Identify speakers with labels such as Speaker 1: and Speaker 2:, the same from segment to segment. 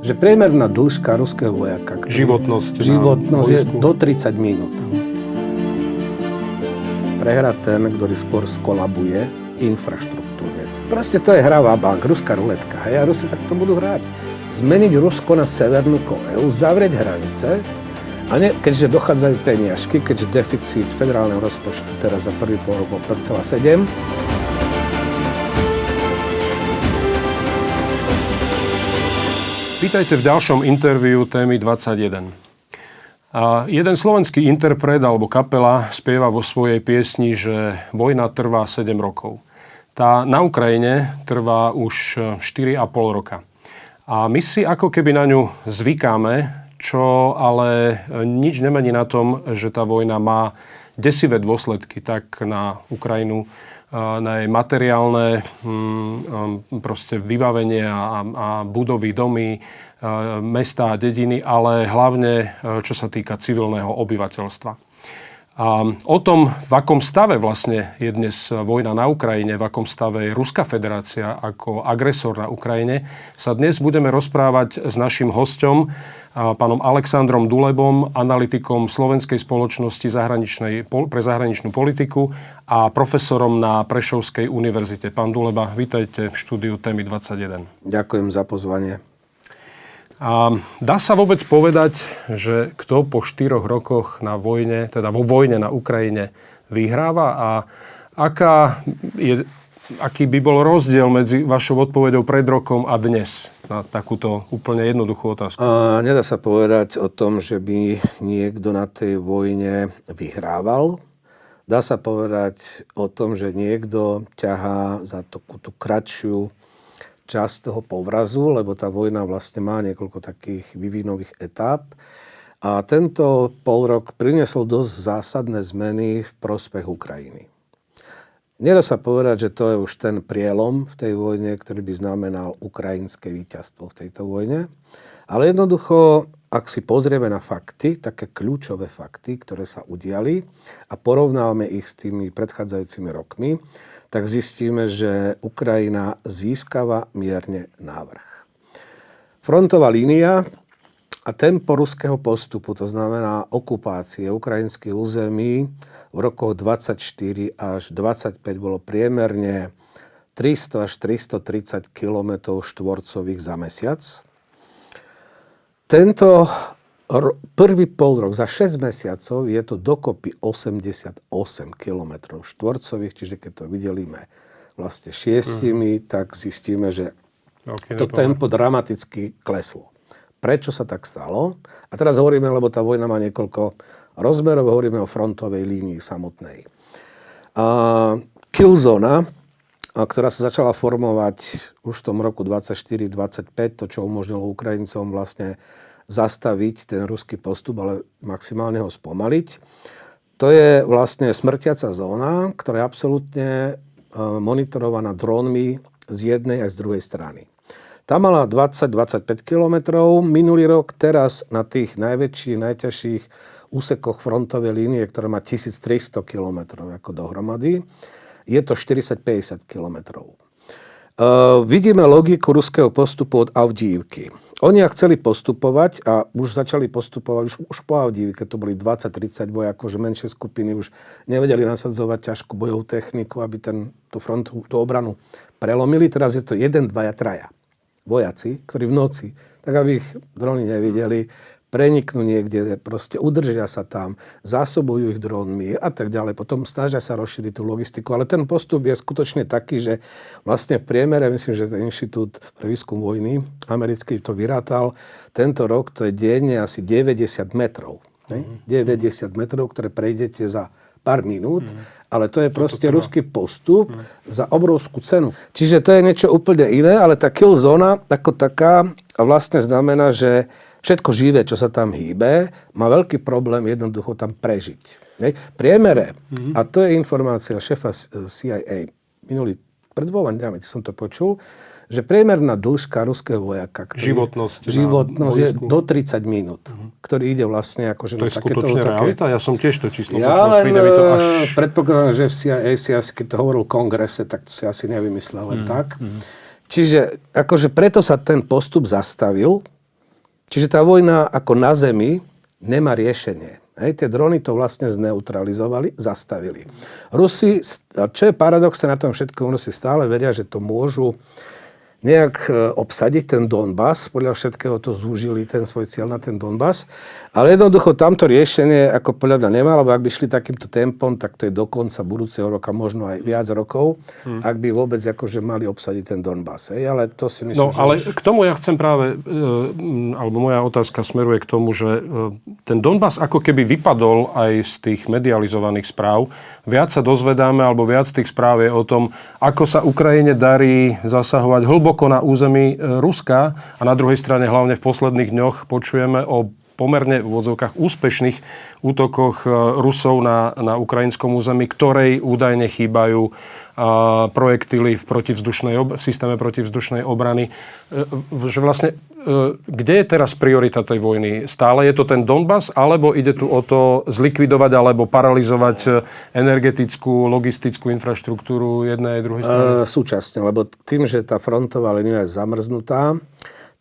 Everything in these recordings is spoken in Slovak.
Speaker 1: že priemerná dĺžka ruského vojaka,
Speaker 2: životnosť
Speaker 1: je do 30 minút. Prehra ten, ktorý skôr skolabuje infraštruktúrne. Proste to je hra bank, ruská ruletka. Hej, a Rusi tak to budú hrať. Zmeniť Rusko na Severnú Koreu, zavrieť hranice, a ne, keďže dochádzajú peniažky, keďže deficit federálneho rozpočtu teraz za prvý pol rok bol 5,7.
Speaker 2: Vítajte v ďalšom interviu témy 21. Jeden slovenský interpret alebo kapela spieva vo svojej piesni, že vojna trvá 7 rokov. Tá na Ukrajine trvá už 4,5 roka. A my si ako keby na ňu zvykáme, čo ale nič nemení na tom, že tá vojna má desivé dôsledky tak na Ukrajinu, na jej materiálne proste vybavenie a budovy, domy, mestá a dediny, ale hlavne čo sa týka civilného obyvateľstva. A o tom, v akom stave vlastne je dnes vojna na Ukrajine, v akom stave je Ruská federácia ako agresor na Ukrajine, sa dnes budeme rozprávať s naším hosťom, pánom Alexandrom Dulebom, analytikom Slovenskej spoločnosti pre zahraničnú politiku a profesorom na Prešovskej univerzite. Pán Duleba, vítajte v štúdiu témy 21.
Speaker 1: Ďakujem za pozvanie.
Speaker 2: A dá sa vôbec povedať, že kto po 4 rokoch na vojne, teda vo vojne na Ukrajine vyhráva a aký by bol rozdiel medzi vašou odpoveďou pred rokom a dnes na takúto úplne jednoduchú otázku?
Speaker 1: Nedá sa povedať o tom, že by niekto na tej vojne vyhrával. Dá sa povedať o tom, že niekto ťahá za tú kratšiu časť toho povrazu, lebo tá vojna vlastne má niekoľko takých vývinových etáp. A tento polrok priniesol dosť zásadné zmeny v prospech Ukrajiny. Nedá sa povedať, že to je už ten prielom v tej vojne, ktorý by znamenal ukrajinské víťazstvo v tejto vojne. Ale jednoducho, ak si pozrieme na fakty, také kľúčové fakty, ktoré sa udiali a porovnávame ich s tými predchádzajúcimi rokmi, tak zistíme, že Ukrajina získava mierne návrh. Frontová línia a tempo ruského postupu, to znamená okupácie ukrajinských území v rokoch 24 až 25 bolo priemerne 300 až 330 km štvorcových za mesiac. Tento prvý polrok za 6 mesiacov je to dokopy 88 km štvorcových, čiže keď to vydelíme vlastne 6, tak zistíme, že to tempo dramaticky kleslo. Prečo sa tak stalo? A teraz hovoríme, lebo tá vojna má niekoľko rozmerov, hovoríme o frontovej línii samotnej. Killzona, ktorá sa začala formovať už v tom roku 24-25, to čo umožnilo Ukrajincom vlastne zastaviť ten ruský postup, ale maximálne ho spomaliť. To je vlastne smrtiaca zóna, ktorá je absolútne monitorovaná drónmi z jednej aj z druhej strany. Tá mala 20-25 kilometrov minulý rok, teraz na tých najväčších, najťažších úsekoch frontovej línie, ktorá má 1300 kilometrov ako dohromady, je to 40-50 kilometrov. Vidíme logiku ruského postupu od Avdijivky. Oni chceli postupovať a už začali postupovať, už po Avdijivke to boli 20-30 vojakov, že menšie skupiny už nevedeli nasadzovať ťažkú bojovú techniku, aby tú obranu prelomili. Teraz je to 1, 2, 3 vojaci, ktorí v noci, tak aby ich drony nevideli, preniknú niekde, proste udržia sa tam, zásobujú ich drónmi a tak ďalej. Potom snažia sa rozšíriť tú logistiku. Ale ten postup je skutočne taký, že vlastne v priemere, myslím, že ten Inštitút pre výskum vojny americký to vyrátal, tento rok to je denne asi 90 metrov. 90 metrov, ktoré prejdete za pár minút, ale to je proste ruský postup za obrovskú cenu. Čiže to je niečo úplne iné, ale tá kill zóna ako taká vlastne znamená, že všetko živé, čo sa tam hýbe, má veľký problém jednoducho tam prežiť. Priemere, a to je informácia šéfa CIA, pred 2 dňami som to počul, že priemerná dĺžka ruského vojaka,
Speaker 2: životnosť
Speaker 1: je do 30 minút, ktorý ide vlastne akože
Speaker 2: to je skutočne realita? Ja som tiež to číslo počul.
Speaker 1: Ja len predpokladám, že v CIA si asi, keď to hovoril v kongrese, tak to si asi nevymyslel len tak. Čiže akože preto sa ten postup zastavil Čiže tá vojna ako na zemi nemá riešenie. Hej, tie drony to vlastne zneutralizovali, zastavili. Rusi, čo je paradoxné na tom všetkom, Rusi stále veria, že to môžu nejak obsadiť ten Donbas, podľa všetkého to zúžili ten svoj cieľ na ten Donbas, ale jednoducho tamto riešenie ako podľa mňa nemá, lebo ak by šli takýmto tempom, tak to je do konca budúceho roka, možno aj viac rokov, ak by vôbec akože mali obsadiť ten Donbas. Hej, ale to si myslím,
Speaker 2: No, ale k tomu ja chcem práve, alebo moja otázka smeruje k tomu, že ten Donbas ako keby vypadol aj z tých medializovaných správ. Viac sa dozvedáme, alebo viac tých správ je o tom, ako sa Ukrajine darí zasahovať hlboko na území Ruska a na druhej strane hlavne v posledných dňoch počujeme o pomerne v úvodzovkách úspešných útokoch Rusov na ukrajinskom území, ktorej údajne chýbajú projektily v systéme protivzdušnej obrany. Že vlastne, kde je teraz priorita tej vojny? Stále je to ten Donbas, alebo ide tu o to zlikvidovať alebo paralizovať energetickú, logistickú infraštruktúru jednej aj druhej strany?
Speaker 1: Súčasne, lebo tým, že tá frontová línia je zamrznutá,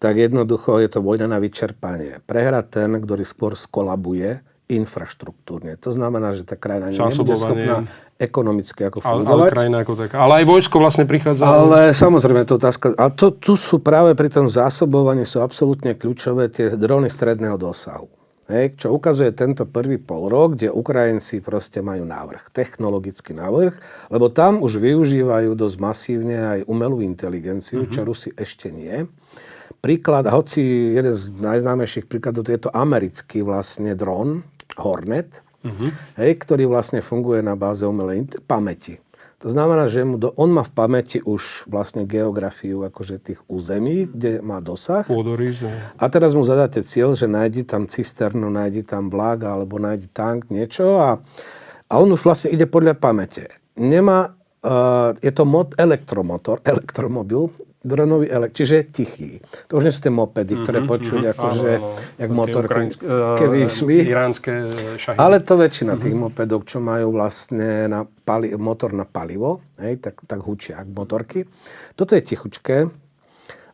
Speaker 1: tak jednoducho je to vojna na vyčerpanie. Prehrá ten, ktorý skôr skolabuje infraštruktúrne. To znamená, že tá krajina nebude schopná ekonomicky ako fungovať.
Speaker 2: Ale krajina ako taká. Ale aj vojsko vlastne prichádza.
Speaker 1: Ale samozrejme, to otázka. A tu sú práve pri tom zásobovaní sú absolútne kľúčové tie drony stredného dosahu. Hej, čo ukazuje tento prvý polrok, kde Ukrajinci proste majú návrh, technologický návrh, lebo tam už využívajú dosť masívne aj umelú inteligenciu, čo Rusi ešte nie. Príklad, hoci jeden z najznámejších príkladov, je to americký vlastne dron, Hornet, hej, ktorý vlastne funguje na báze umelej pamäti. To znamená, že on má v pamäti už vlastne geografiu akože tých území, kde má dosah. A teraz mu zadáte cieľ, že nájdi tam cisternu, nájdi tam vlak alebo nájdi tank, niečo a on už vlastne ide podľa pamäte. Nemá, je to elektromobil, dronový čiže je tichý. To už nie sú tie mopedy, ktoré počuť akože jak motorky, keby išli.
Speaker 2: Iránske šahiny.
Speaker 1: Ale to väčšina tých mopedov, čo majú vlastne motor na palivo, hej, tak hučia ako motorky. Toto je tichučké,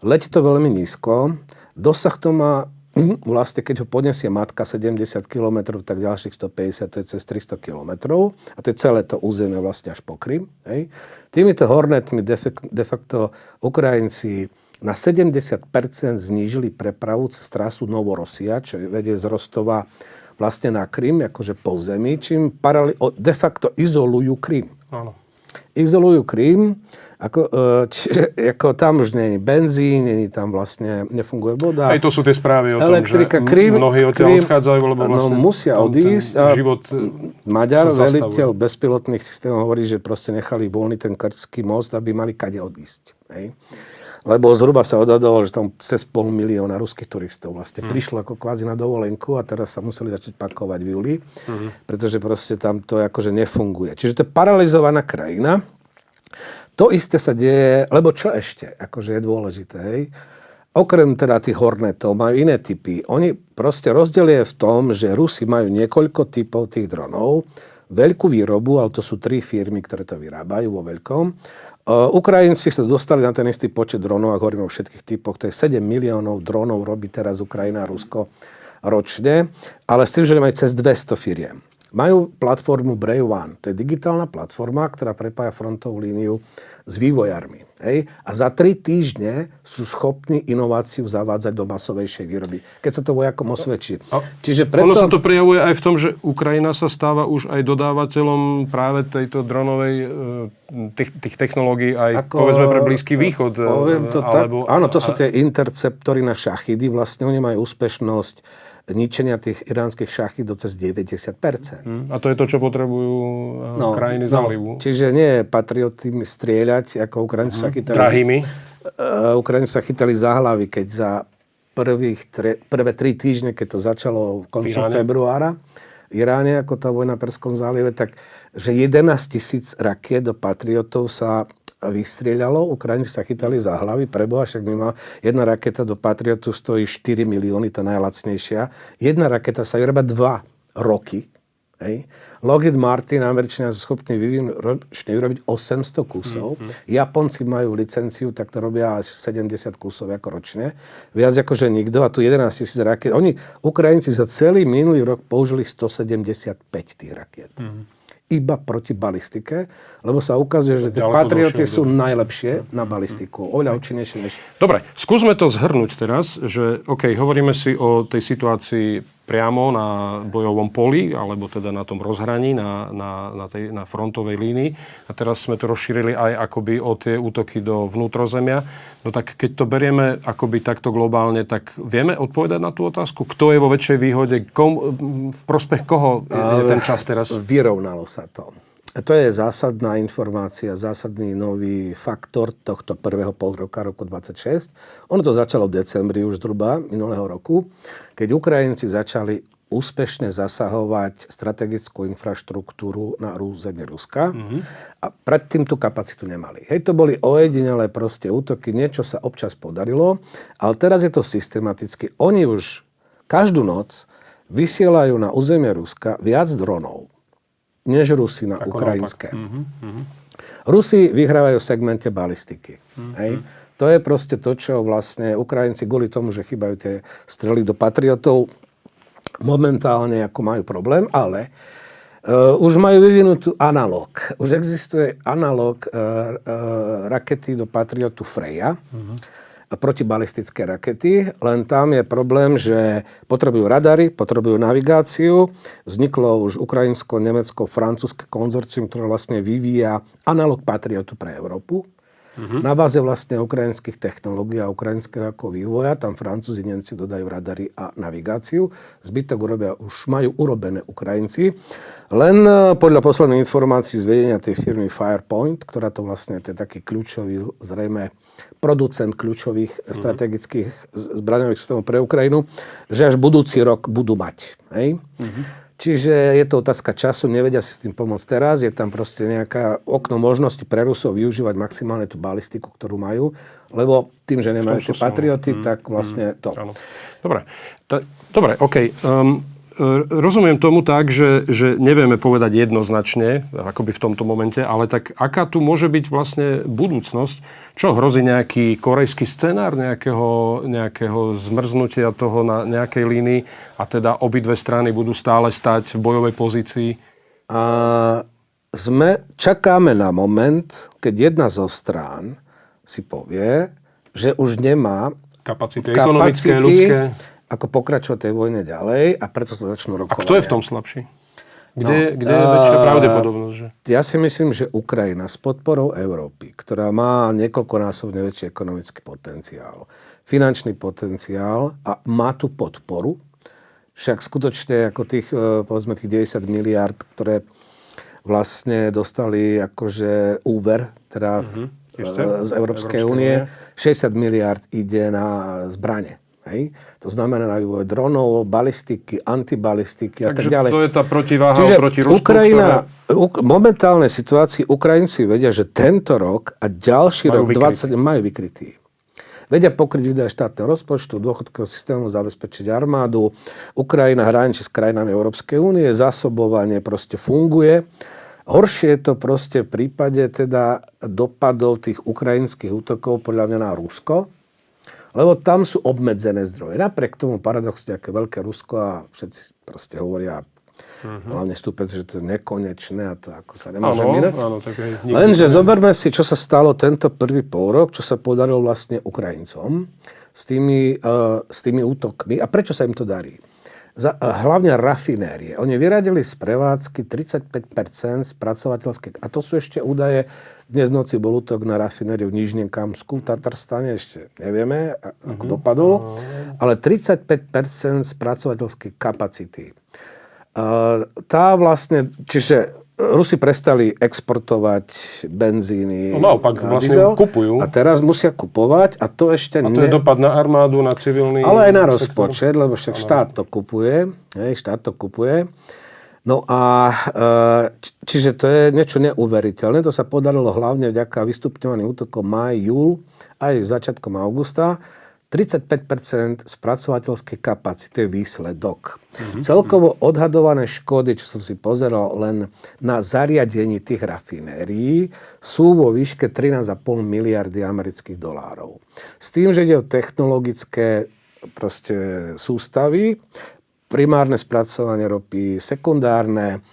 Speaker 1: letí to veľmi nízko, dosah to má vlastne, keď ho podnesie matka 70 km, tak ďalších 150, to je cez 300 km. A to je celé to územie vlastne až po Krym. Hej. Týmito Hornetmi de facto Ukrajinci na 70% znížili prepravu cez trasu Novorosia, čo vedie z Rostova vlastne na Krym, akože po zemi, čím de facto izolujú Krym.
Speaker 2: Áno.
Speaker 1: Izolujú Krym, ako tam už nie je benzín, tam vlastne nefunguje voda.
Speaker 2: Aj to sú tie správy o
Speaker 1: elektrika,
Speaker 2: tom, že mnohí odtiaľ odchádzajú, lebo vlastne
Speaker 1: musia odísť. A
Speaker 2: život
Speaker 1: Maďar, veliteľ bezpilotných systémov, hovorí, že proste nechali voľný ten Krčský most, aby mali kade odísť. Hej. Lebo zhruba sa odhadovalo, že tam cez 500 000 ruských turistov vlastne prišlo ako kvázi na dovolenku a teraz sa museli začať pakovať v júli, pretože proste tam to akože nefunguje. Čiže to je paralizovaná krajina. To isté sa deje, lebo čo ešte akože je dôležité, hej? Okrem teda tých Hornetov majú iné typy. Oni proste rozdiel je v tom, že Rusi majú niekoľko typov tých dronov, veľkú výrobu, ale to sú 3 firmy, ktoré to vyrábajú vo veľkom. Ukrajinci sa dostali na ten istý počet dronov, ak hovoríme o všetkých typoch, to je 7 miliónov dronov robí teraz Ukrajina a Rusko ročne, ale s tým, že majú cez 200 firiem. Majú platformu Brave One. To je digitálna platforma, ktorá prepája frontovú líniu s vývojármi. Hej? A za 3 týždne sú schopní inováciu zavádzať do masovejšej výroby. Keď sa to vojakom osvedčí. Čiže preto...
Speaker 2: Ono sa to prejavuje aj v tom, že Ukrajina sa stáva už aj dodávateľom práve tejto dronovej tých technológií aj povedzme pre Blízky východ.
Speaker 1: Poviem to alebo, tak. Áno, to sú tie interceptory na šachidy. Vlastne oni majú úspešnosť ničenia tých iránskych šachídov cez 90%.
Speaker 2: A to je to, čo potrebujú krajiny zálivu.
Speaker 1: Čiže nie je patriotmi strieľať, ako Ukrajinci sa chytali.
Speaker 2: Drahými.
Speaker 1: Ukrajinci sa chytali za hlavy, keď za prvé 3 týždne, keď to začalo koncom februára v Iráne, ako tá vojna v Perskom zálive, tak že 11 000 rakiet do patriotov sa vystrieľalo, Ukrajinci sa chytali za hlavy, preboha, však jedna raketa do Patriotu stojí 4 milióny, tá najlacnejšia. Jedna raketa sa vyrába 2 roky Hej. Lockheed Martin, Američania sú schopní vyrobiť 800 kusov. Japonci majú licenciu, tak to robia až 70 kusov ako ročne. Viac ako že nikto. A tu 11 000 rakiet. Ukrajinci za celý minulý rok použili 175 tých rakiet. Iba proti balistike, lebo sa ukazuje, že tie Patrioty sú najlepšie na balistiku. Oveľa účinnejšie než...
Speaker 2: Dobre, skúsme to zhrnúť teraz, že hovoríme si o tej situácii priamo na bojovom poli, alebo teda na tom rozhraní, na frontovej línii. A teraz sme to rozšírili aj akoby o tie útoky do vnútrozemia. No tak keď to berieme akoby takto globálne, tak vieme odpovedať na tú otázku? Kto je vo väčšej výhode? V prospech koho je ten čas teraz?
Speaker 1: Vyrovnalo sa to. A to je zásadná informácia, zásadný nový faktor tohto prvého polroka roku 26. Ono to začalo v decembri už zhruba minulého roku, keď Ukrajinci začali úspešne zasahovať strategickú infraštruktúru na území Ruska. A predtým tú kapacitu nemali. Hej, to boli ojedinelé proste útoky, niečo sa občas podarilo, ale teraz je to systematicky. Oni už každú noc vysielajú na územie Ruska viac dronov, než Rusi na ukrajinské. Rusi vyhrávajú v segmente balistiky. Hej. To je proste to, čo vlastne Ukrajinci kvôli tomu, že chýbajú tie strely do Patriotov, momentálne ako majú problém, ale už majú vyvinutú analóg. Už existuje analóg rakety do Patriotu Freja, protibalistické rakety, len tam je problém, že potrebujú radary, potrebujú navigáciu. Vzniklo už ukrajinsko-nemecko-francúzske konzorcium, ktoré vlastne vyvíja analóg Patriotu pre Európu. Na báze vlastne ukrajinských technológií a ukrajinského ako vývoja. Tam Francúzi, Nemci dodajú radary a navigáciu. Zbytok už majú urobené Ukrajinci. Len podľa posledných informácií z vedenia tej firmy Firepoint, ktorá to vlastne je taký kľúčový, zrejme producent kľúčových strategických zbraňových systémov pre Ukrajinu, že až budúci rok budú mať. Hej? Čiže je to otázka času, nevedia si s tým pomôcť teraz, je tam proste nejaká okno možnosti pre Rusov využívať maximálne tú balistiku, ktorú majú, lebo tým, že nemajú tie Patrioty, tak vlastne to.
Speaker 2: Dobre, okej. Rozumiem tomu tak, že nevieme povedať jednoznačne, akoby v tomto momente, ale tak aká tu môže byť vlastne budúcnosť? Čo hrozí nejaký korejský scenár nejakého zmrznutia toho na nejakej línii a teda obidve strany budú stále stať v bojovej pozícii?
Speaker 1: Čakáme na moment, keď jedna zo strán si povie, že už nemá
Speaker 2: kapacity ekonomické, ľudské,
Speaker 1: ako pokračovať tej vojne ďalej a preto sa začnú rokovať.
Speaker 2: A kto je v tom slabší? Kde je väčšia pravdepodobnosť? Že...
Speaker 1: Ja si myslím, že Ukrajina s podporou Európy, ktorá má niekoľkonásobne väčší ekonomický potenciál, finančný potenciál a má tú podporu, však skutočne ako tých, povedzme, tých 90 miliárd, ktoré vlastne dostali akože úver, teda z Európskej únie, 60 miliárd ide na zbrane. Hej. To znamená na vývoj dronov, balistiky, antibalistiky a tak ďalej.
Speaker 2: To je tá protiváha proti Rusku.
Speaker 1: Ukrajina, v momentálnej situácii Ukrajinci vedia, že tento rok a ďalší rok 20 majú vykrytý. Vedia pokryť výdaje štátneho rozpočtu, dôchodkového systému, zabezpečiť armádu. Ukrajina hraničí s krajinami Európskej únie, zásobovanie proste funguje. Horšie je to proste v prípade teda dopadov tých ukrajinských útokov podľa mňa na Rusko, lebo tam sú obmedzené zdroje. Napriek tomu paradoxne, aké veľké Rusko a všetci proste hovoria, hlavne stúpec, že to je nekonečné a to ako sa nemôže minúť. Lenže zoberme si, čo sa stalo tento prvý polrok, čo sa podarilo vlastne Ukrajincom s tými útokmi a prečo sa im to darí. Hlavne rafinérie. Oni vyradili z prevádzky 35% spracovateľské. A to sú ešte údaje. Dnes noci bol útok na rafinériu v Nižnom Kamsku, v Tatarstane, ešte nevieme, ako dopadol. Ale 35% spracovateľskej kapacity. Tá vlastne, čiže Rusi prestali exportovať benzíny
Speaker 2: naopak,
Speaker 1: na
Speaker 2: vlastne
Speaker 1: diesel
Speaker 2: kupujú.
Speaker 1: A teraz musia kupovať a to ešte...
Speaker 2: A to je dopad na armádu, na civilný...
Speaker 1: Ale aj na rozpočet, lebo však štát to kupuje. Štát to kupuje. No a čiže to je niečo neuveriteľné. To sa podarilo hlavne vďaka vystupňovaným útokom máj, júl, aj začiatkom augusta. 35% spracovateľskej kapacity, to je výsledok. Celkovo odhadované škody, čo som si pozeral len na zariadení tých rafinérií, sú vo výške 13,5 miliardy amerických dolárov. S tým, že ide o technologické sústavy, primárne spracovanie ropy, sekundárne,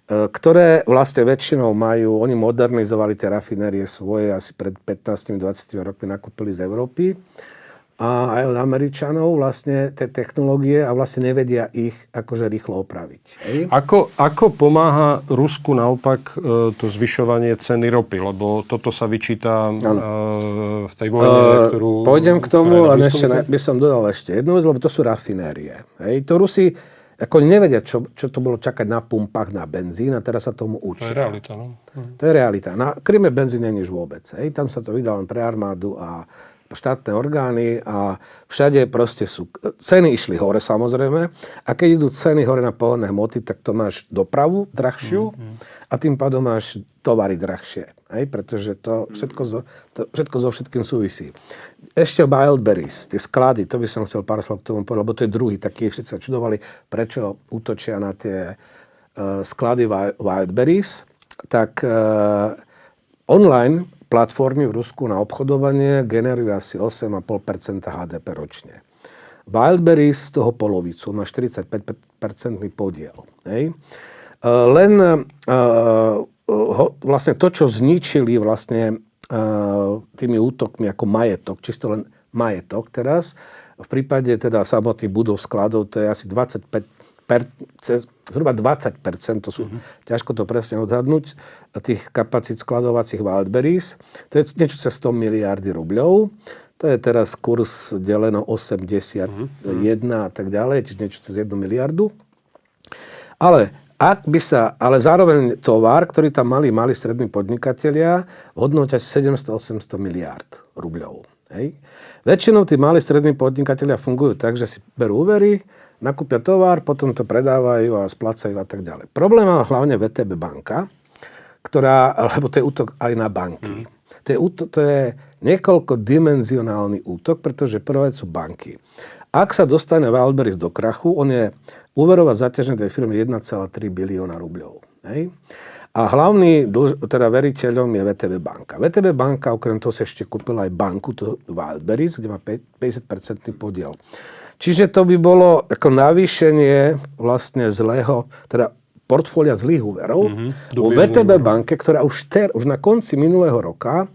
Speaker 1: ktoré vlastne väčšinou majú, oni modernizovali tie rafinérie svoje, asi pred 15-20 rokmi nakúpili z Európy a aj od Američanov vlastne tie technológie a vlastne nevedia ich akože rýchlo opraviť. Hej?
Speaker 2: Ako pomáha Rusku naopak to zvyšovanie ceny ropy? Lebo toto sa vyčíta v tej vojne, ktorú...
Speaker 1: Pôjdem k tomu, len ešte by som dodal ešte jednu vec, lebo to sú rafinérie. Hej? To Rusi ako nevedia, čo to bolo čakať na pumpách na benzín a teraz sa tomu učia.
Speaker 2: To je realita, no.
Speaker 1: To je realita. Na Kryme benzín nie je vôbec. Hej? Tam sa to vydá len pre armádu a štátne orgány a všade proste sú... Ceny išli hore samozrejme a keď idú ceny hore na pohonné hmoty, tak to máš dopravu drahšiu a tým pádom máš tovary drahšie. Hej? Pretože to všetko so všetkým súvisí. Ešte Wildberries, tie sklady, to by som chcel pár slov k tomu povedať, lebo to je druhý taký, všetci sa čudovali, prečo útočia na tie sklady Wildberries. Tak online platformy v Rusku na obchodovanie generujú asi 8,5% HDP ročne. Wildberries z toho polovicu, má 45% podiel. Hej? Vlastne to, čo zničili vlastne tými útokmi ako majetok, čisto len majetok teraz, v prípade teda samotných budov skladov, to je asi 25%, zhruba 20%, to sú, ťažko to presne odhadnúť, tých kapacít skladovacích Wildberries. To je niečo cez 100 miliardy rubľov. To je teraz kurz deleno 81 a tak ďalej, čiže niečo cez 1 miliardu. Ale zároveň tovar, ktorý tam mali strední podnikatelia, v hodnote asi 700-800 miliárd rubľov. Hej. Väčšinou tí malí strední podnikatelia fungujú tak, že si berú úvery, nakúpia tovar, potom to predávajú a splácajú a tak ďalej. Problém má hlavne VTB banka, lebo to je útok aj na banky. To je niekoľkodimenzionálny útok, pretože prvé sú banky. Ak sa dostane Wildberries do krachu, on je úverová zaťaženie tej firmy 1,3 bilióna rubľov. Hej? A hlavný veriteľom je VTB banka. VTB banka okrem toho sa ešte kúpila aj banku, to Wildberries, kde má 50% podiel. Čiže to by bolo ako navýšenie vlastne portfólia zlých úverov. Vo VTB banke, ktorá už na konci minulého roka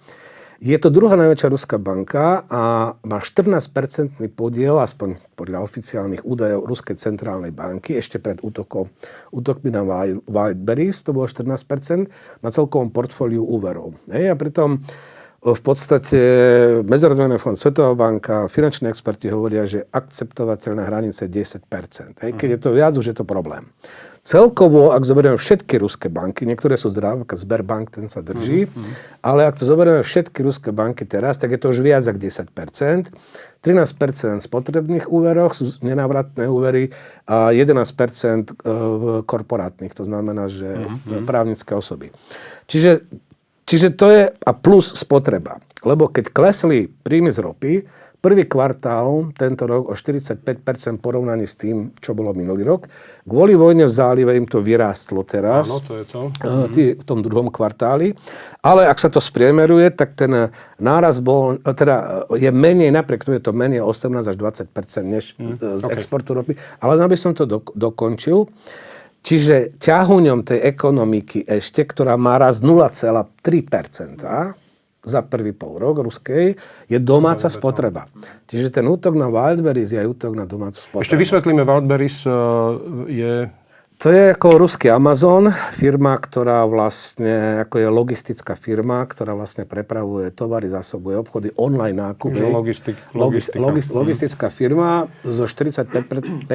Speaker 1: je to druhá najväčšia ruská banka a má 14% podiel, aspoň podľa oficiálnych údajov Ruskej centrálnej banky, ešte pred útokmi na Wildberries, to bolo 14% na celkovom portfóliu úverov. A pritom v podstate Medzinárodný fond, Svetová banka, finanční experti hovoria, že akceptovateľná hranica je 10%. Keď je to viac, už je to problém. Celkovo, ak zoberieme všetky ruské banky, niektoré sú zdravé, ako Sberbank, ten sa drží, ale ak to zoberieme všetky ruské banky teraz, tak je to už viac ako 10%. 13% spotrebných úveroch sú nenávratné úvery a 11% v korporátnych, to znamená, že právnické osoby. Čiže to je a plus spotreba. Lebo keď klesli príjmy z ropy, prvý kvartál tento rok o 45% porovnaní s tým, čo bolo minulý rok. Kvôli vojne v zálive im to vyrástlo teraz.
Speaker 2: Áno, to je to.
Speaker 1: V tom druhom kvartáli. Ale ak sa to spriemeruje, tak ten náraz je menej, napriek tomu je to menej 18 až 20% než z exportu ropy. Ale aby som to dokončil, čiže ťahuňom tej ekonomiky ešte, ktorá má rast 0,3%, za prvý pol rok ruskej, je domáca spotreba. Čiže ten útok na Wildberries je aj útok na domácu spotrebu.
Speaker 2: Ešte vysvetlíme, Wildberries je...
Speaker 1: To je ako ruský Amazon, firma, ktorá vlastne, ako je logistická firma, ktorá vlastne prepravuje tovary, zásobuje obchody, online nákupy. Logistická firma so 45%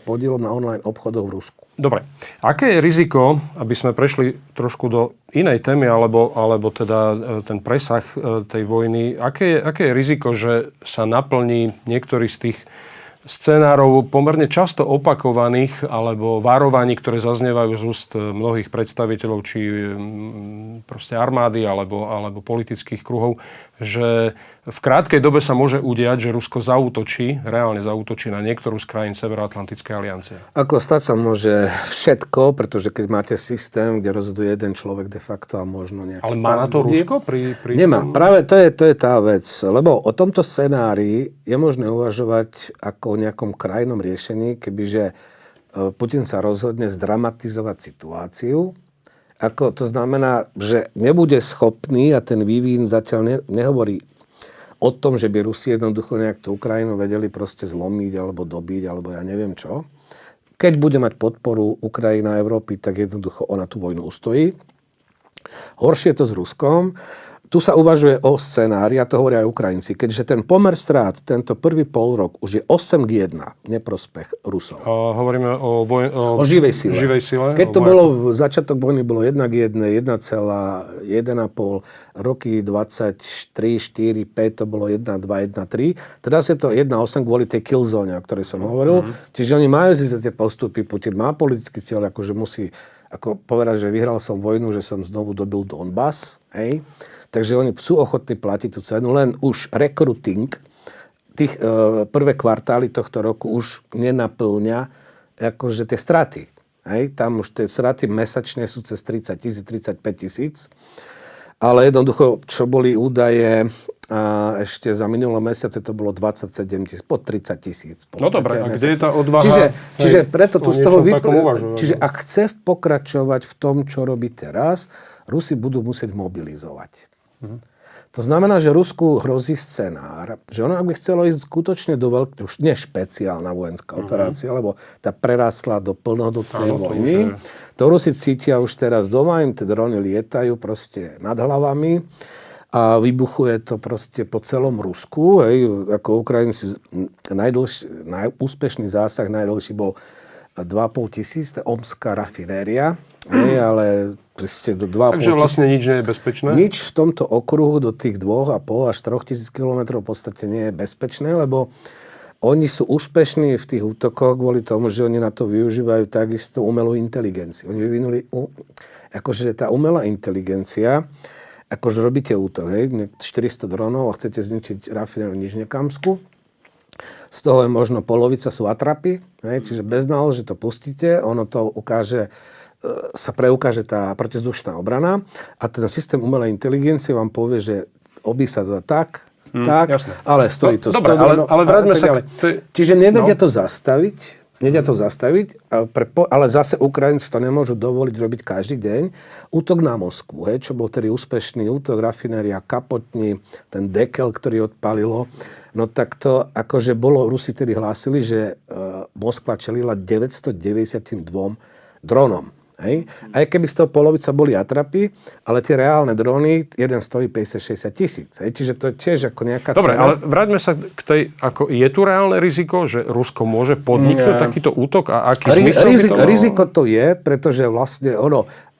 Speaker 1: podielom na online obchodoch v Rusku.
Speaker 2: Dobre. Aké je riziko, aby sme prešli trošku do inej témy, alebo teda ten presah tej vojny, aké je riziko, že sa naplní niektorý z tých scenárov pomerne často opakovaných alebo varovaní, ktoré zaznievajú z úst mnohých predstaviteľov, či proste armády alebo politických kruhov, že v krátkej dobe sa môže udiať, že Rusko reálne zaútočí na niektorú z krajín Severoatlantickej aliancie.
Speaker 1: Ako stať sa môže všetko, pretože keď máte systém, kde rozhoduje jeden človek de facto a možno nejaký...
Speaker 2: Ale má na to
Speaker 1: ľudí,
Speaker 2: Rusko?
Speaker 1: Nemá. Práve to je tá vec. Lebo o tomto scenári je možné uvažovať ako o nejakom krajnom riešení, kebyže Putin sa rozhodne zdramatizovať situáciu. To znamená, že nebude schopný a ten vývin zatiaľ nehovorí o tom, že by Rusi jednoducho nejak tú Ukrajinu vedeli proste zlomiť alebo dobiť, alebo ja neviem čo. Keď bude mať podporu Ukrajina a Európy, tak jednoducho ona tú vojnu ustojí. Horšie je to s Ruskom. Tu sa uvažuje o scenári, a to hovoria aj Ukrajinci, keďže ten pomer strát, tento prvý polrok už je 8-1, neprospech Rusov.
Speaker 2: Hovoríme o
Speaker 1: živej sile. Keď to bolo, začiatok vojny bolo 1-1, 1,1,5, roky 23, 4, 5, to bolo 1-2, 1-3. Teraz je to 1-8 kvôli tej killzone, o ktorej som hovoril. Čiže oni majú si tie postupy, Putin má politický cieľ, akože musí povedať, že vyhral som vojnu, že som znovu dobil Donbass, hej. Takže oni sú ochotní platiť tú cenu, len už recruiting tých prvé kvartály tohto roku už nenaplňa akože tie straty. Hej? Tam už tie straty mesačne sú cez 30 000, 35 000. Ale jednoducho, čo boli údaje ešte za minulé mesiace, to bolo 27 000, pod 30 000.
Speaker 2: No dobre, a kde je tá odvaha?
Speaker 1: Čiže preto tu z toho Čiže ak chce pokračovať v tom, čo robí teraz, Rusi budú musieť mobilizovať. To znamená, že Rusku hrozí scenár, že ono, ak by chcelo ísť skutočne do už nie špeciálna vojenská operácia, lebo tá prerástla do plnohodnotnej vojny, to Rusi cítia už teraz doma, im tie drony lietajú proste nad hlavami a vybuchuje to proste po celom Rusku. Hej, ako Ukrajinci najúspešný zásah, najdlhší bol 2 500, to je Omská rafinéria, ale proste do 2 500.
Speaker 2: Takže vlastne nič nie je bezpečné?
Speaker 1: Nič v tomto okruhu do tých 2,5 až 3 000 kilometrov v podstate nie je bezpečné, lebo oni sú úspešní v tých útokoch kvôli tomu, že oni na to využívajú takisto umelú inteligenciu. Oni vyvinuli, akože tá umelá inteligencia, akože robíte útok, 400 dronov a chcete zničiť rafinériu Nižnekamsku. Z toho je možno polovica sú atrapy, čiže bez nálež, že to pustíte, ono to sa preukáže tá protizdušná obrana a ten systém umelej inteligencie vám povie, že obí sa to tak,
Speaker 2: jasné.
Speaker 1: ale stojí to.
Speaker 2: Dobre, ale vráťme sa
Speaker 1: Čiže nevedia to zastaviť, ale zase Ukrajinci to nemôžu dovoliť robiť každý deň. Útok na Moskvu, čo bol tedy úspešný útok, rafinéria Kapotni, ten dekel, ktorý odpalilo, no tak to akože bolo, Rusi tedy hlásili, že Moskva čelila 992 dronom. Hej. Aj keby z toho polovica boli atrapy, ale tie reálne dróny, jeden stojí 50-60 000. Čiže to je tiež ako nejaká
Speaker 2: Dobre,
Speaker 1: cena.
Speaker 2: ale vráťme sa k tej, je tu reálne riziko, že Rusko môže podniknúť takýto útok a aký zmysel by to malo?
Speaker 1: Riziko to je, pretože vlastne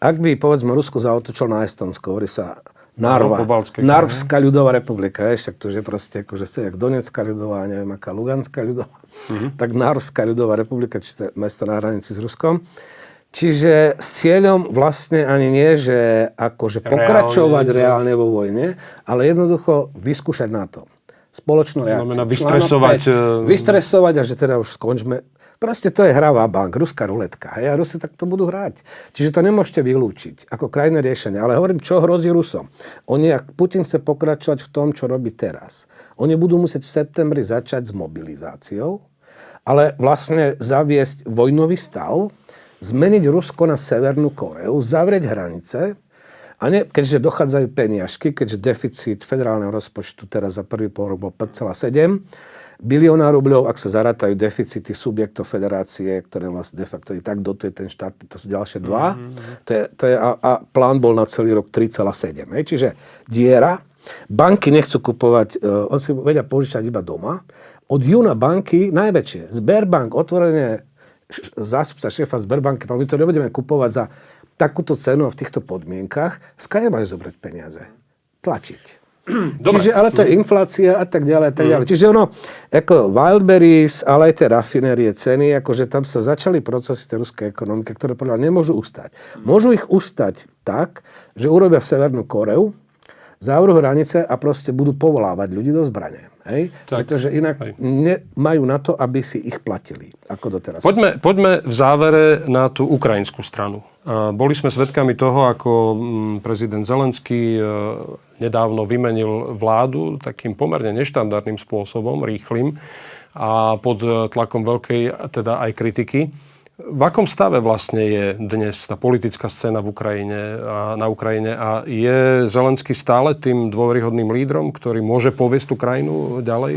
Speaker 1: ak by povedzme Rusko zaútočilo na Estonsko, hovorí sa Narvská ľudová republika, tak to je proste akože ste jak Donetská ľudová, neviem aká Luganská ľudová, tak Narvská ľudová republika, čiže mesto na hranici s Ruskom. Čiže s cieľom vlastne ani nie, že akože pokračovať reálne vo vojne, ale jednoducho vyskúšať na to. Spoločnú reakciu.
Speaker 2: Znamená
Speaker 1: vystresovať a že teda už skončme. Proste to je hravá bank, ruská ruletka. A Rusi tak to budú hrať. Čiže to nemôžete vylúčiť ako krajné riešenie. Ale hovorím, čo hrozí Rusom. Ak Putin chce pokračovať v tom, čo robí teraz. Oni budú musieť v septembri začať s mobilizáciou, ale vlastne zaviesť vojnový stav, zmeniť Rusko na Severnú Koreu, zavrieť hranice, a keďže dochádzajú peniažky, keďže deficit federálneho rozpočtu teraz za prvý polrok bol 5,7 bilióna rubľov, ak sa zarátajú deficity subjektov federácie, ktoré vlastne de facto i tak dotuje ten štát, to sú ďalšie dva. A plán bol na celý rok 3,7. Čiže diera. Banky nechcú kupovať, on si vedia požičať iba doma. Od júna banky najväčšie. Sberbank otvorene zástupca šéfa Sberbanky, my to nebudeme kupovať za takúto cenu a v týchto podmienkach. Skade majú zobrať peniaze? Tlačiť. Dobre. Čiže, ale to je inflácia a tak ďalej, a tak ďalej. Čiže ako Wildberries, ale aj tie rafinérie ceny, akože tam sa začali procesy tej ruskej ekonomiky, ktoré podľa nemôžu ustať. Môžu ich ustať tak, že urobia Severnú Koreu, zavrú hranice a proste budú povolávať ľudí do zbrane. Hej? Pretože inak majú na to, aby si ich platili, ako doteraz.
Speaker 2: Poďme v závere na tú ukrajinskú stranu. Boli sme svedkami toho, ako prezident Zelenský nedávno vymenil vládu takým pomerne neštandardným spôsobom, rýchlym a pod tlakom veľkej teda aj kritiky. V akom stave vlastne je dnes tá politická scéna na Ukrajine a je Zelenský stále tým dôveryhodným lídrom, ktorý môže poviesť tú krajinu ďalej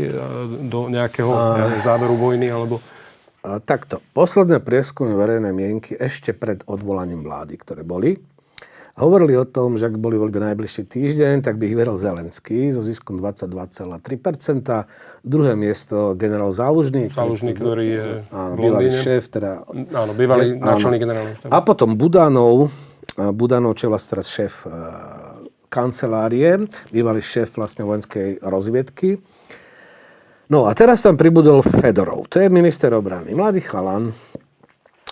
Speaker 2: do nejakého záveru vojny alebo...
Speaker 1: Takto. Posledné prieskumy verejnej mienky ešte pred odvolaním vlády, ktoré boli, hovorili o tom, že ak boli voľby najbližší týždeň, tak by ich vyhral Zelenský so ziskom 22,3%. Druhé miesto generál Zálužný.
Speaker 2: Zálužný, ktorý je
Speaker 1: bývalý šéf.
Speaker 2: Áno, bývalý náčelník generálny štáb.
Speaker 1: A potom Budanov, čo je vlastne teraz šéf kancelárie, bývalý šéf vlastne vojenskej rozviedky. No a teraz tam pribudol Fedorov. To je minister obrany. Mladý chalan.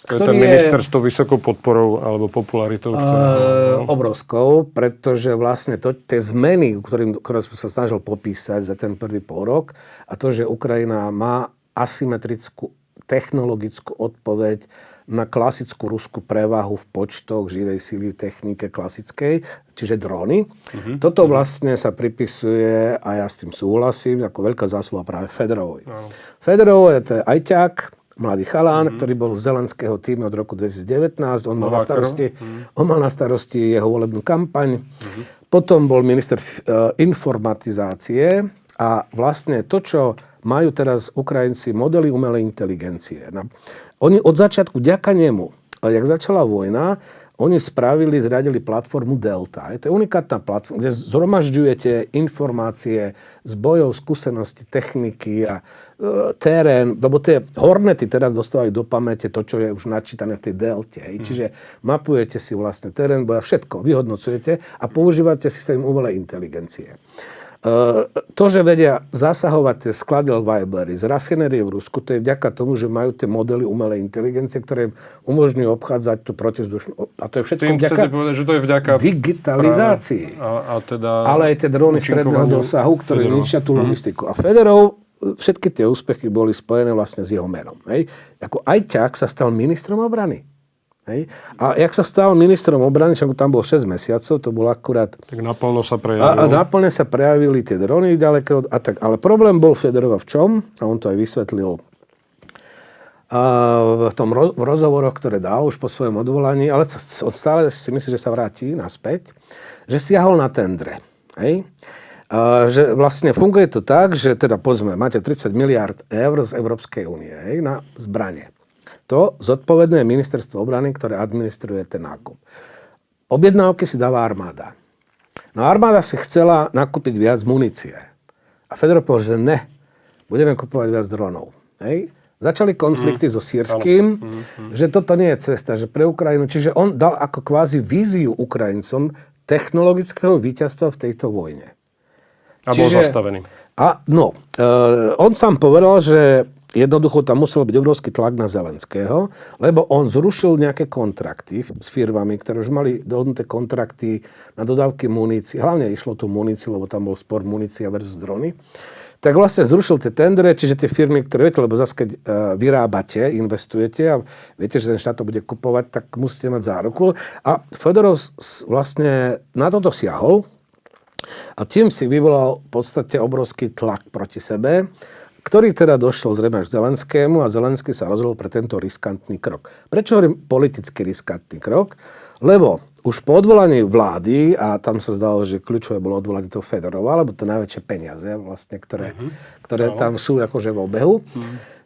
Speaker 2: To je ten minister s tou vysokou podporou alebo popularitou?
Speaker 1: Obrovskou, pretože vlastne tie zmeny, ktoré som sa snažil popísať za ten prvý pôrok a to, že Ukrajina má asymetrickú technologickú odpoveď na klasickú ruskú prevahu v počtoch živej síly v technike klasickej, čiže dróny. Toto vlastne sa pripisuje, a ja s tým súhlasím, ako veľká zásluha práve Fedorovovi. Fedorov je to ajťák, mladý chalán, ktorý bol z Zelenského týmu od roku 2019. On mal na starosti jeho volebnú kampaň. Potom bol minister informatizácie a vlastne to, čo majú teraz Ukrajinci, modely umelej inteligencie. Oni od začiatku, vďaka nemu, jak začala vojna, oni zriadili platformu Delta. Je to unikátna platforma, kde zhromažďujete informácie z bojov, skúsenosti, techniky a terén, lebo tie hornety teraz dostávajú do pamäte to, čo je už načítané v tej Delte. Čiže mapujete si vlastne terén boja, všetko vyhodnocujete a používate systém umelej inteligencie. To, že vedia zasahovať tie sklady Vajblery z rafinérie v Rusku, to je vďaka tomu, že majú tie modely umelej inteligencie, ktoré im umožňujú obchádzať tú protizdušnú... A to je všetko vďaka
Speaker 2: povedať, že to je vďaka
Speaker 1: digitalizácii.
Speaker 2: Teda
Speaker 1: ale aj tie dróny stredného dosahu, ktoré ničia tú logistiku. A Fedorov, všetky tie úspechy boli spojené vlastne s jeho menom. Hej. Ako ajťák sa stal ministrom obrany. Hej. A jak sa stal ministrom obrany, čo tam bol 6 mesiacov, to bolo akurát...
Speaker 2: Tak naplno sa prejavilo.
Speaker 1: A naplne sa prejavili tie drony ďaleko a tak. Ale problém bol Fedorova v čom? A on to aj vysvetlil v rozhovoroch, ktoré dal už po svojom odvolaní, ale stále si myslí, že sa vráti naspäť, že siahol na tendre. Hej. Že vlastne funguje to tak, že teda povedzme, máte 30 miliard eur z Európskej únie, hej, na zbranie. To zodpovedné je ministerstvo obrany, ktoré administruje ten nákup. Objednávky si dáva armáda. No armáda si chcela nakúpiť viac munície. A Fedorov povedal, že ne, budeme kupovať viac dronov. Hej? Začali konflikty so sýrským, že toto nie je cesta, že pre Ukrajinu. Čiže on dal ako kvázi víziu Ukrajincom technologického víťazstva v tejto vojne.
Speaker 2: A bol zastavený.
Speaker 1: On sám povedal, že jednoducho tam musel byť obrovský tlak na Zelenského, lebo on zrušil nejaké kontrakty s firmami, ktoré už mali dohodnuté kontrakty na dodávky munície. Hlavne išlo tu muníciu, lebo tam bol spor munícia versus drony. Tak vlastne zrušil tie tendre, čiže tie firmy, ktoré viete, lebo zase keď vyrábate, investujete a viete, že ten štát to bude kupovať, tak musíte mať záruku. A Fedorov vlastne na toto siahol a tým si vyvolal v podstate obrovský tlak proti sebe, ktorý teda došiel zrejme až k Zelenskému a Zelenský sa rozhodol pre tento riskantný krok. Prečo hovorím politicky riskantný krok? Lebo už po odvolaní vlády, a tam sa zdalo, že kľúčové bolo odvolanie toho Fedorova, lebo to najväčšie peniaze, vlastne, ktoré tam sú akože v obehu,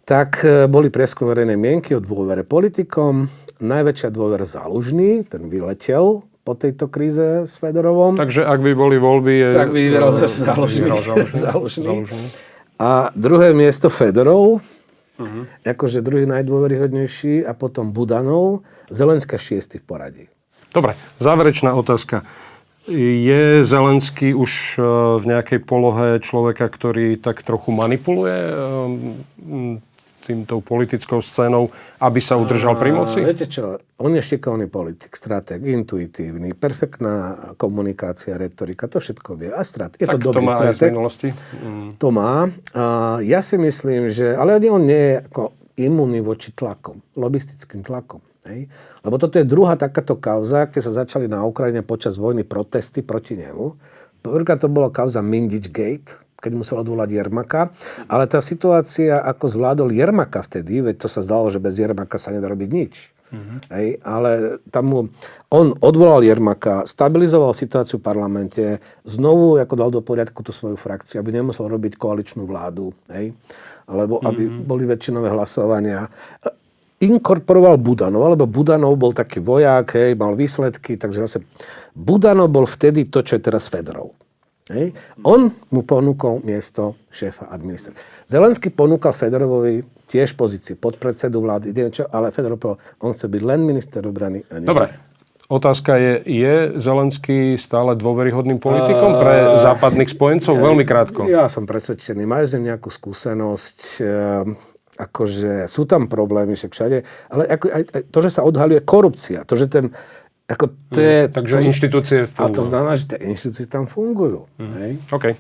Speaker 1: tak boli prieskumy verejnej mienky o dôvere politikom. Najväčšia dôvera Zálužný, ten vyletel po tejto kríze s Fedorovom.
Speaker 2: Takže ak by boli voľby...
Speaker 1: Tak by vyhral Zálužný. A druhé miesto Fedorov, akože druhý najdôveryhodnejší, a potom Budanov, Zelenský 6. v poradí.
Speaker 2: Dobre, záverečná otázka. Je Zelenský už v nejakej polohe človeka, ktorý tak trochu manipuluje týmto politickou scénou, aby sa udržal pri moci?
Speaker 1: Viete čo, on je šikovný politik, stratég, intuitívny, perfektná komunikácia, retorika, to všetko vie. A je
Speaker 2: tak
Speaker 1: to dobrý
Speaker 2: to má aj z
Speaker 1: stratég.
Speaker 2: minulosti?
Speaker 1: To má. Ja si myslím, že... Ale on nie je ako imunný voči tlakom, lobistickým tlakom. Hej? Lebo toto je druhá takáto kauza, kde sa začali na Ukrajine počas vojny protesty proti nemu. Prvýkrát to bolo kauza Mindič Gate, keď musel odvolať Jermaka. Ale tá situácia, ako zvládol Jermaka vtedy, veď to sa zdalo, že bez Jermaka sa nedá robiť nič. Hej, ale tam on odvolal Jermaka, stabilizoval situáciu v parlamente, znovu ako dal do poriadku tú svoju frakciu, aby nemusel robiť koaličnú vládu, hej, alebo aby boli väčšinové hlasovania. Inkorporoval Budanov, lebo Budanov bol taký vojak, hej, mal výsledky, takže zase Budanov bol vtedy to, čo je teraz Fedorov. Hej. On mu ponúkol miesto šéfa administrácie. Zelenský ponúkal Fedorovovi tiež pozícii podpredsedu vlády, ale Fedorov povedal, on chce byť len minister obrany.
Speaker 2: Dobre. Otázka je Zelenský stále dôveryhodným politikom pre západných spojencov? Veľmi krátko.
Speaker 1: Ja som presvedčený. Majú z nejakú skúsenosť, akože sú tam problémy všade, ale aj to, že sa odhaľuje korupcia, to, že ten
Speaker 2: takže inštitúcie fungujú.
Speaker 1: A to znamená, že tie inštitúcie tam fungujú. Hej?
Speaker 2: OK.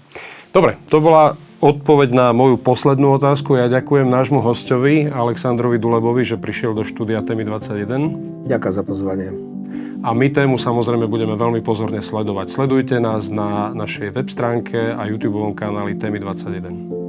Speaker 2: Dobre, to bola odpoveď na moju poslednú otázku. Ja ďakujem nášmu hosťovi, Alexandrovi Dulebovi, že prišiel do štúdia Témy 21.
Speaker 1: Ďakujem za pozvanie.
Speaker 2: A my tému samozrejme budeme veľmi pozorne sledovať. Sledujte nás na našej web stránke a YouTubeovom kanáli Témy 21.